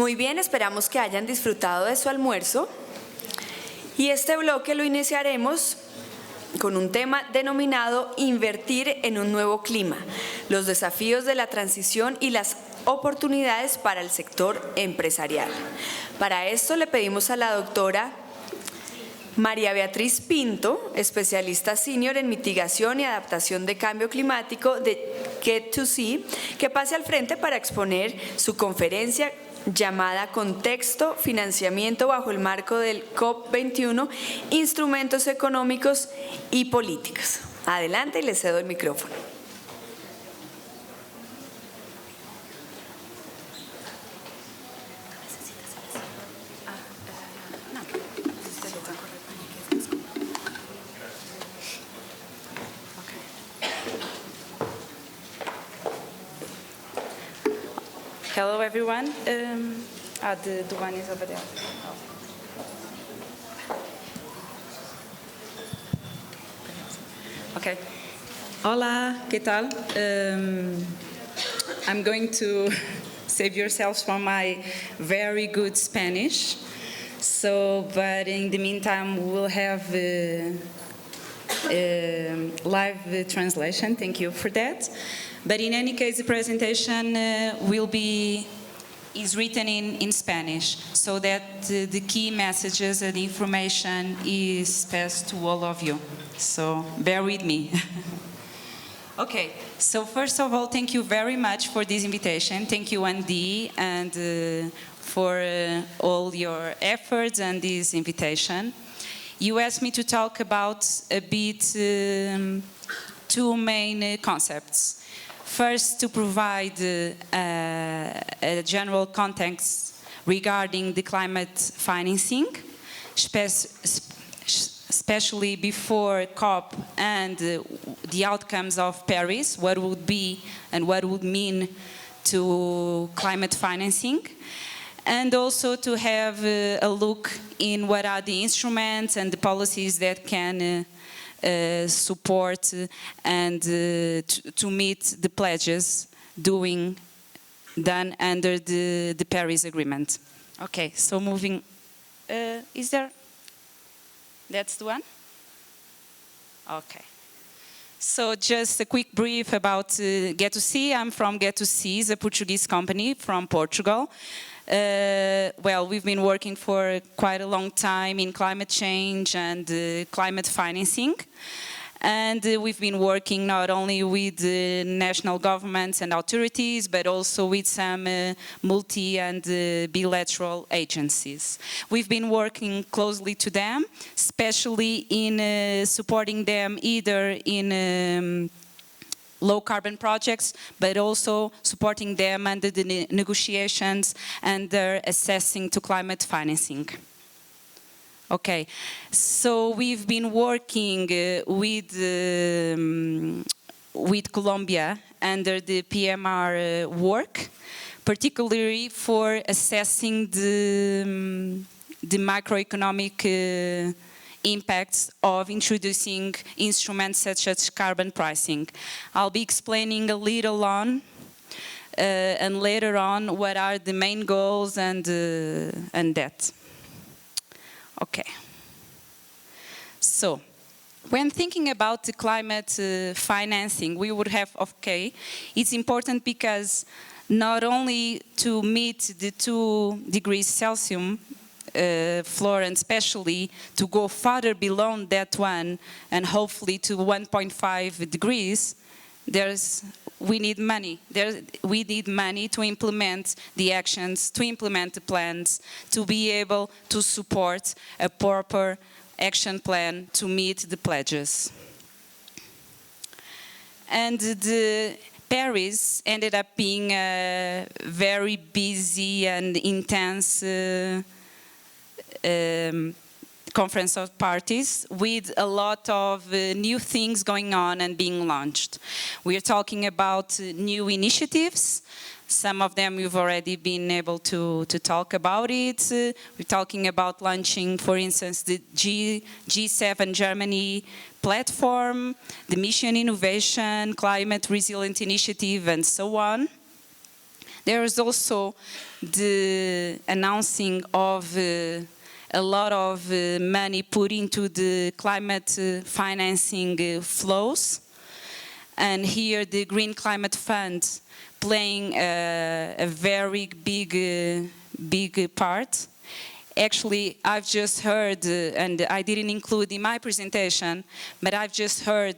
Muy bien, esperamos que hayan disfrutado de su almuerzo. Y este bloque lo iniciaremos con un tema denominado Invertir en un nuevo clima, los desafíos de la transición y las oportunidades para el sector empresarial. Para esto le pedimos a la doctora María Beatriz Pinto, especialista senior en mitigación y adaptación de cambio climático de Get2C, que pase al frente para exponer su conferencia llamada Contexto, financiamiento bajo el marco del COP21, instrumentos económicos y políticos. Adelante y le cedo el micrófono. Hello, everyone. The one is over there. Okay. Hola, ¿qué tal? I'm going to save yourselves from my very good Spanish. But in the meantime, we'll have live translation. Thank you for that. But in any case, the presentation is written in Spanish, so that the key messages and information is passed to all of you. So bear with me. Okay, so first of all, thank you very much for this invitation. Thank you, Andy, and for all your efforts and this invitation. You asked me to talk about a bit two main concepts. First, to provide a general context regarding the climate financing, especially before COP and the outcomes of Paris, what would be and what would mean to climate financing, and also to have a look in what are the instruments and the policies that can support and to meet the pledges done under the Paris Agreement. Okay, so moving, is there? That's the one? Okay. So just a quick brief about Get2C. I'm from Get2C, it's a Portuguese company from Portugal. Well, we've been working for quite a long time in climate change and climate financing. And we've been working not only with national governments and authorities, but also with some multi and bilateral agencies. We've been working closely to them, especially in supporting them either in low carbon projects, but also supporting them under the negotiations and their assessing to climate financing. Okay, so we've been working with Colombia under the PMR work, particularly for assessing the macroeconomic impacts of introducing instruments such as carbon pricing. I'll be explaining a little on and later on what are the main goals and that. Okay. So, when thinking about the climate financing, we would have, okay, it's important because not only to meet the 2 degrees Celsius floor, and especially to go farther below that one and hopefully to 1.5 degrees, we need money. We need money to implement the actions, to implement the plans, to be able to support a proper action plan to meet the pledges. And the Paris ended up being a very busy and intense conference of parties with a lot of new things going on and being launched. We are talking about new initiatives. Some of them you've already been able to talk about it. We're talking about launching, for instance, the G7 Germany platform, the Mission Innovation, Climate Resilient Initiative, and so on. There is also the announcing of a lot of money put into the climate financing flows. And here the Green Climate Fund playing a very big part. Actually, I've just heard, and I didn't include in my presentation, but I've just heard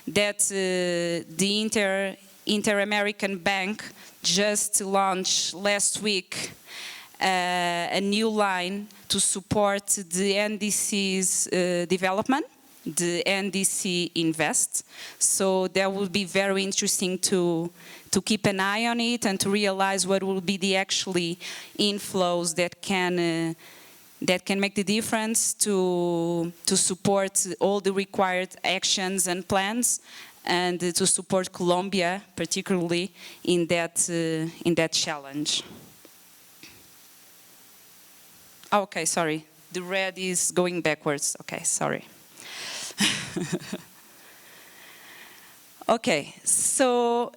that the Inter-American Bank just launched last week a new line to support the NDC's development, the NDC Invest. So that will be very interesting to keep an eye on it and to realize what will be the actually inflows that can make the difference to support all the required actions and plans, and to support Colombia particularly in that challenge. Okay, sorry. The red is going backwards. Okay, sorry. Okay, so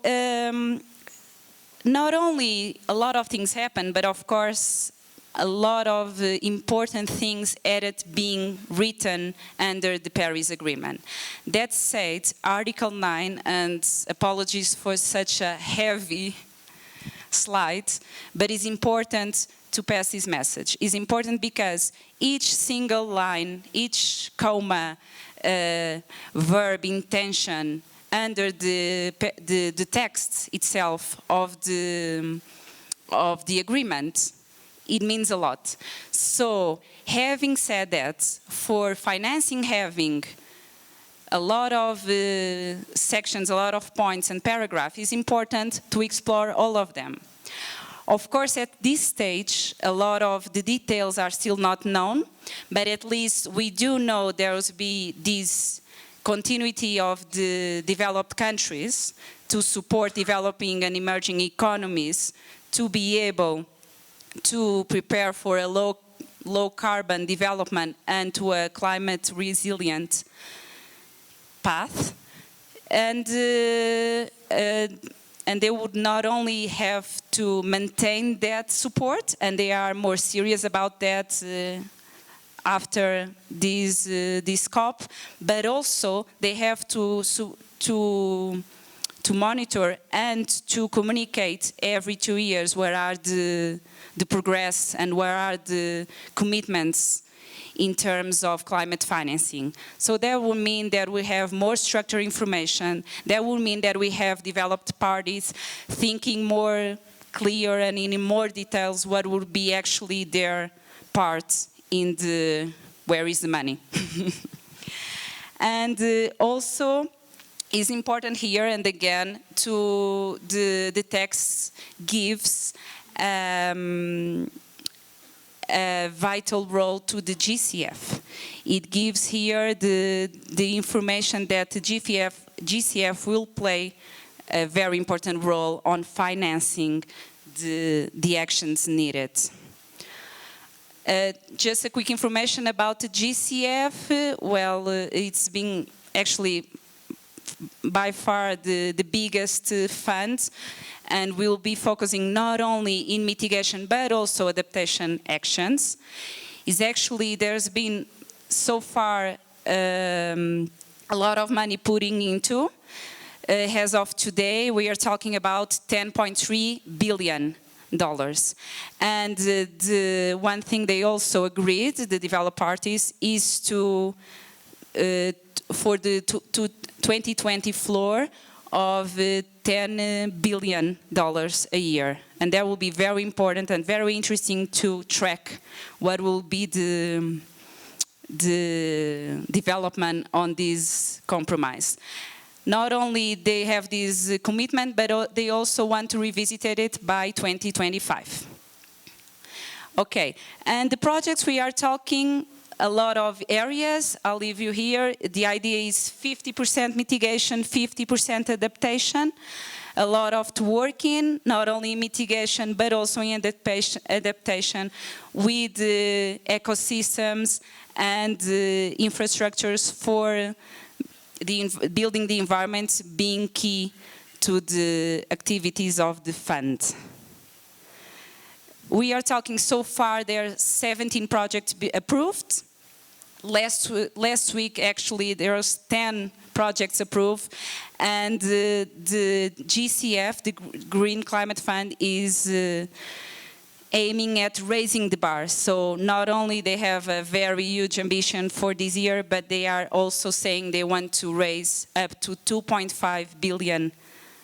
not only a lot of things happen, but of course a lot of important things added being written under the Paris Agreement. That said, Article 9, and apologies for such a heavy slide, but it's important to pass this message. It's important because each single line, each comma, verb, intention, under the text itself of the agreement, it means a lot. So, having said that, for financing having a lot of sections, a lot of points and paragraphs, it's important to explore all of them. Of course, at this stage, a lot of the details are still not known, but at least we do know there will be this continuity of the developed countries to support developing and emerging economies to be able to prepare for a low carbon development and to a climate resilient path. And they would not only have to maintain that support, and they are more serious about that after this COP, but also they have to monitor and to communicate every 2 years where are the progress and where are the commitments in terms of climate financing. So that will mean that we have more structured information. That will mean that we have developed parties thinking more clear and in more details what would be actually their part in the where is the money. And also is important here, and again, to the text gives a vital role to the GCF. It gives here the information that the GCF will play a very important role on financing the actions needed. Just a quick information about the GCF. Well, it's been actually by far the biggest fund, and we'll be focusing not only in mitigation but also adaptation actions. Is actually there's been so far a lot of money putting into. As of today, we are talking about $10.3 billion. And the one thing they also agreed, the developed parties, is to for the 2020 floor of $10 billion a year. And that will be very important and very interesting to track what will be the development on this compromise. Not only they have this commitment, but they also want to revisit it by 2025. Okay, and the projects we are talking, a lot of areas, I'll leave you here. The idea is 50% mitigation, 50% adaptation. A lot of work in, not only in mitigation, but also in adaptation with ecosystems and infrastructures for building the environment being key to the activities of the fund. we are talking so far, there are 17 projects approved. Last week, actually, there was 10 projects approved, and the GCF, the Green Climate Fund, is aiming at raising the bar. So not only they have a very huge ambition for this year, but they are also saying they want to raise up to 2.5 billion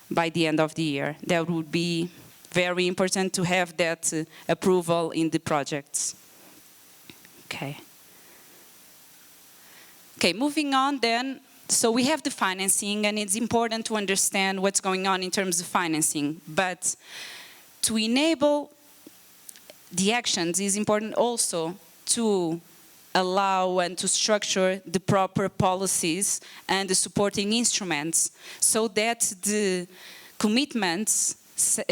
by the end of the year. That would be very important to have that approval in the projects. Okay. Okay, moving on then. So we have the financing, and it's important to understand what's going on in terms of financing. But to enable the actions, is important also to allow and to structure the proper policies and the supporting instruments so that the commitments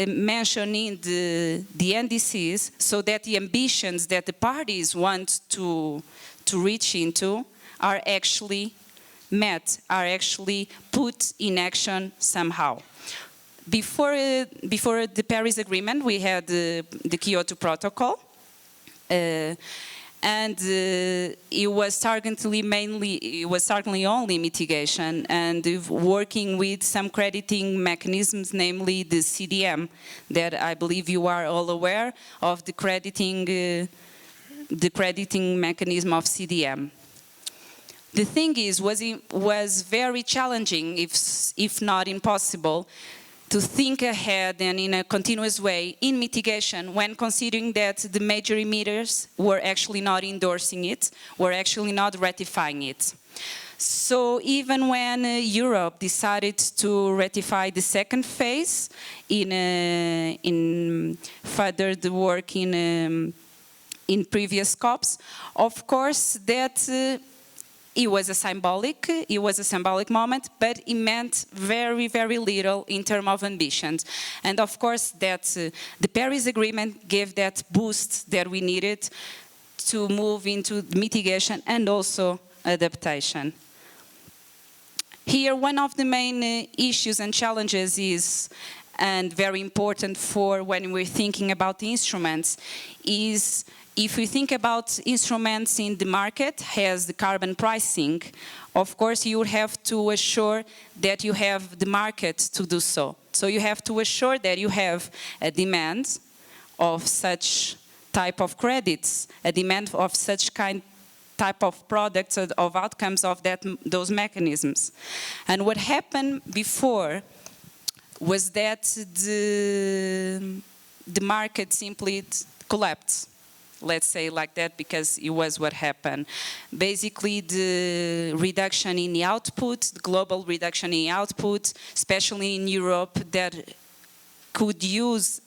mentioned in the NDCs, so that the ambitions that the parties want to reach into are actually met, are actually put in action somehow. Before the Paris Agreement, we had the Kyoto Protocol, and it was targeting only mitigation and working with some crediting mechanisms, namely the CDM, that I believe you are all aware of the crediting mechanism of CDM. The thing is, was very challenging, if not impossible, to think ahead and in a continuous way in mitigation when considering that the major emitters were actually not endorsing it, were actually not ratifying it. So even when Europe decided to ratify the second phase in further the work in previous COPs, of course that it was a symbolic moment, but it meant very, very little in terms of ambitions. And of course that the Paris Agreement gave that boost that we needed to move into mitigation and also adaptation. Here, one of the main issues and challenges is, and very important for when we're thinking about the instruments, is if we think about instruments in the market as the carbon pricing, of course you have to assure that you have the market to do so. So you have to assure that you have a demand of such type of credits, a demand of such type of products, of outcomes of those mechanisms. And what happened before was that the market simply collapsed. Let's say like that, because it was what happened. Basically, the reduction in the output, the global reduction in output, especially in Europe, that could use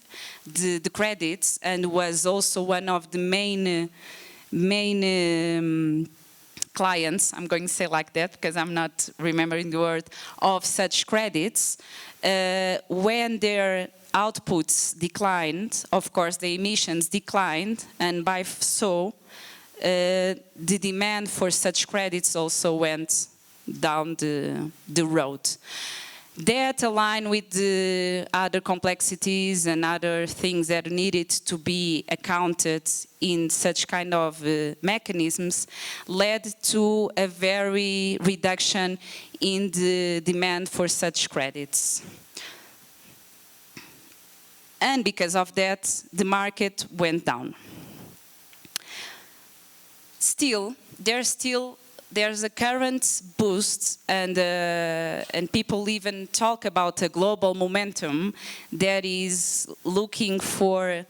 the credits and was also one of the main clients, I'm going to say like that because I'm not remembering the word, of such credits, when their outputs declined, of course the emissions declined, and by so the demand for such credits also went down the road. That aligned with the other complexities and other things that needed to be accounted in such kind of mechanisms led to a very reduction in the demand for such credits. And because of that, the market went down. Still, there's a current boost, and people even talk about a global momentum that is looking for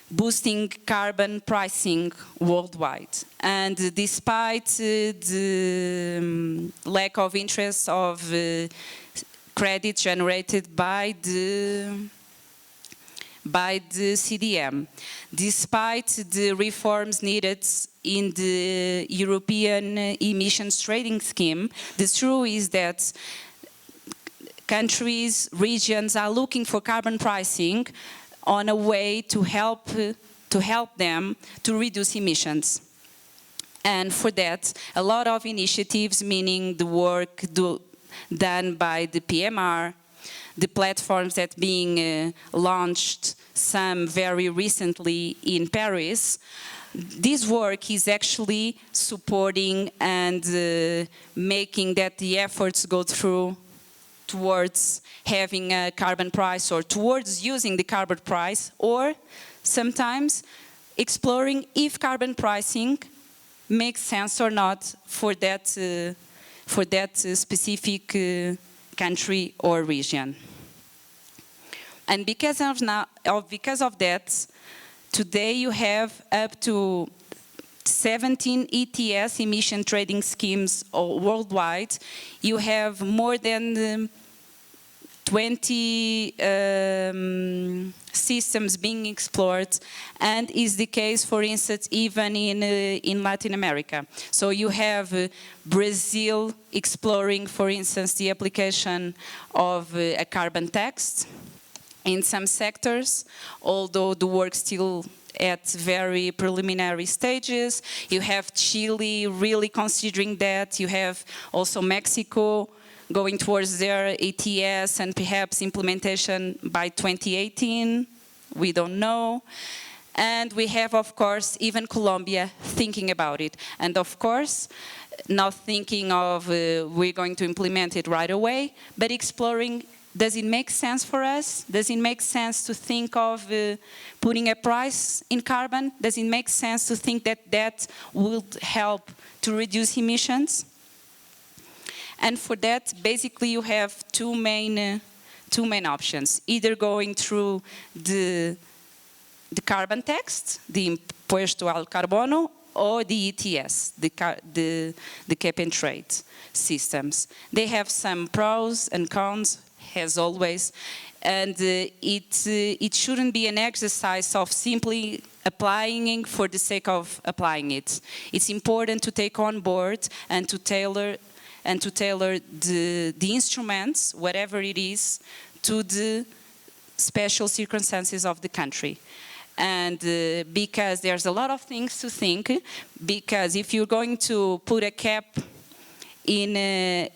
boosting carbon pricing worldwide. And despite the lack of interest of credit generated by the CDM, despite the reforms needed in the European emissions trading scheme, the truth is that countries, regions are looking for carbon pricing on a way to help them to reduce emissions. And for that, a lot of initiatives, meaning the work done by the PMR, the platforms that being launched some very recently in Paris, this work is actually supporting and making that the efforts go through towards having a carbon price or towards using the carbon price, or sometimes exploring if carbon pricing makes sense or not for that specific country or region. And because of that, today you have up to 17 ETS emission trading schemes worldwide. You have more than 20 systems being explored, and is the case, for instance, even in Latin America. So you have Brazil exploring, for instance, the application of a carbon tax in some sectors, although the work still at very preliminary stages. You have Chile really considering that. You have also Mexico going towards their ETS and perhaps implementation by 2018. We don't know. And we have, of course, even Colombia thinking about it. And of course, not thinking of we're going to implement it right away, but exploring, does it make sense for us? Does it make sense to think of putting a price in carbon? Does it make sense to think that that would help to reduce emissions? And for that, basically, you have two main options: either going through the carbon tax, the impuesto al carbono, or the ETS, the cap and trade systems. They have some pros and cons, as always, and it shouldn't be an exercise of simply applying for the sake of applying it. It's important to take on board and to tailor the instruments, whatever it is, to the special circumstances of the country. And because there's a lot of things to think, because if you're going to put a cap in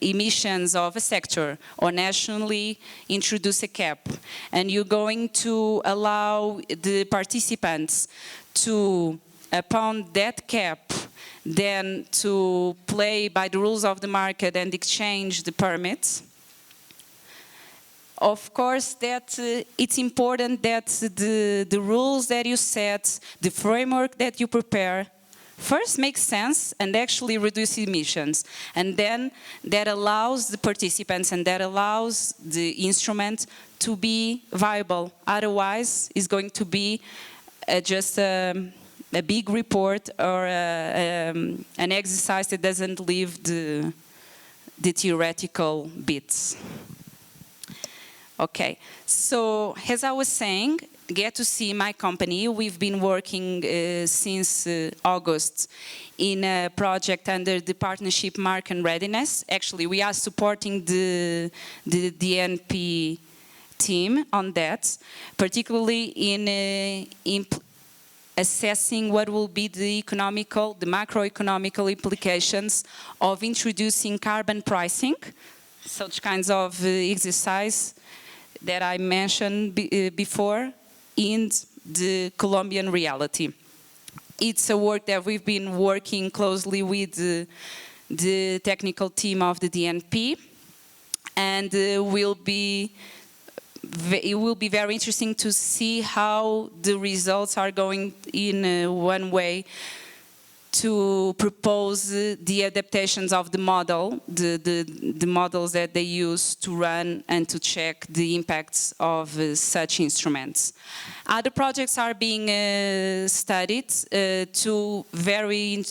emissions of a sector, or nationally introduce a cap, and you're going to allow the participants to, upon that cap, then to play by the rules of the market and exchange the permits. Of course, that it's important that the rules that you set, the framework that you prepare, first makes sense and actually reduce emissions. And then that allows the participants and that allows the instrument to be viable. Otherwise, it's going to be just a big report or an exercise that doesn't leave the theoretical bits. Okay, so as I was saying, Get to See, my company, we've been working since August in a project under the partnership Market Readiness. Actually, we are supporting the DNP team on that, particularly in assessing what will be the macroeconomical implications of introducing carbon pricing, such kinds of exercise that I mentioned before, in the Colombian reality. It's a work that we've been working closely with the technical team of the DNP, and it will be very interesting to see how the results are going in one way to propose the adaptations of the model, the models that they use to run and to check the impacts of such instruments. Other projects are being studied, two very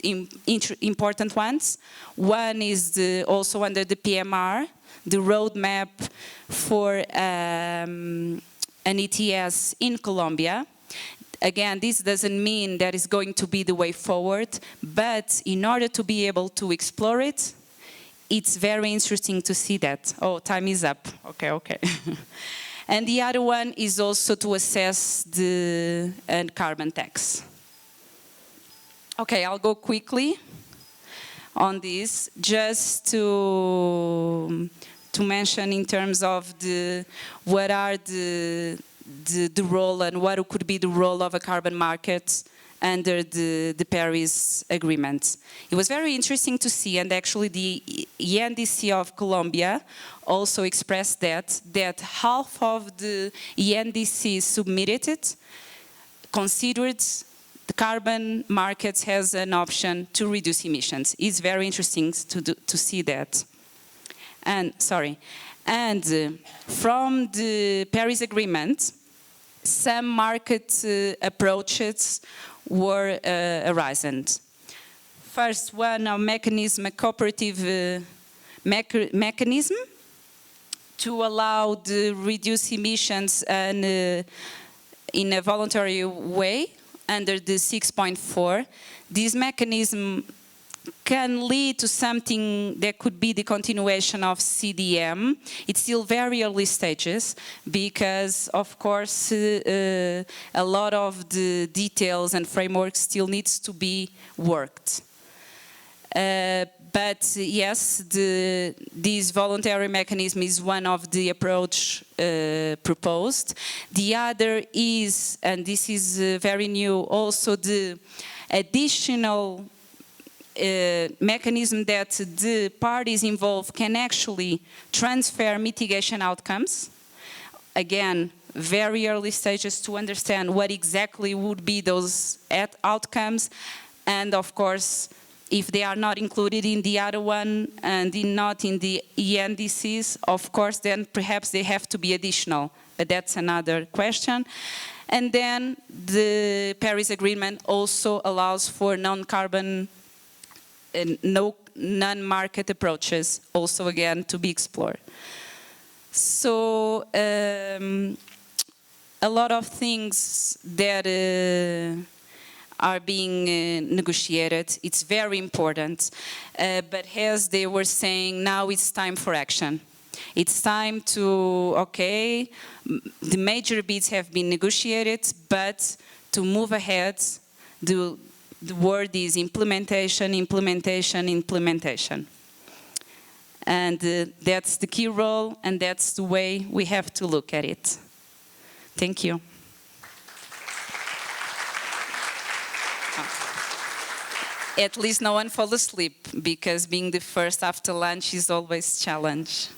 important ones. One is also under the PMR, the roadmap for an ETS in Colombia. Again, this doesn't mean that it's going to be the way forward, but in order to be able to explore it, it's very interesting to see that. Oh, time is up. Okay. And the other one is also to assess the carbon tax. Okay, I'll go quickly on this, just to mention in terms of what are the the role and what could be the role of a carbon market under the Paris Agreement. It was very interesting to see, and actually the ENDC of Colombia also expressed that half of the ENDC submitted considered the carbon markets as an option to reduce emissions. It's very interesting to see that. And from the Paris Agreement, some market approaches were arisen. First one, a mechanism, a cooperative mechanism to allow the reduce emissions and in a voluntary way under the 6.4. This mechanism can lead to something that could be the continuation of CDM. It's still very early stages because, of course, a lot of the details and framework still needs to be worked. But yes, this voluntary mechanism is one of the approach proposed. The other is, and this is very new, also the additional mechanism that the parties involved can actually transfer mitigation outcomes. Again, very early stages to understand what exactly would be those outcomes, and of course, if they are not included in the other one and not in the ENDCs, of course, then perhaps they have to be additional, but that's another question. And then the Paris Agreement also allows for non-carbon non-market approaches, also again to be explored. So a lot of things that are being negotiated. It's very important, but as they were saying, now it's time for action. It's time to, okay, the major bits have been negotiated, but to move ahead, the word is implementation, implementation, implementation. And that's the key role, and that's the way we have to look at it. Thank you. At least no one fall asleep, because being the first after lunch is always a challenge.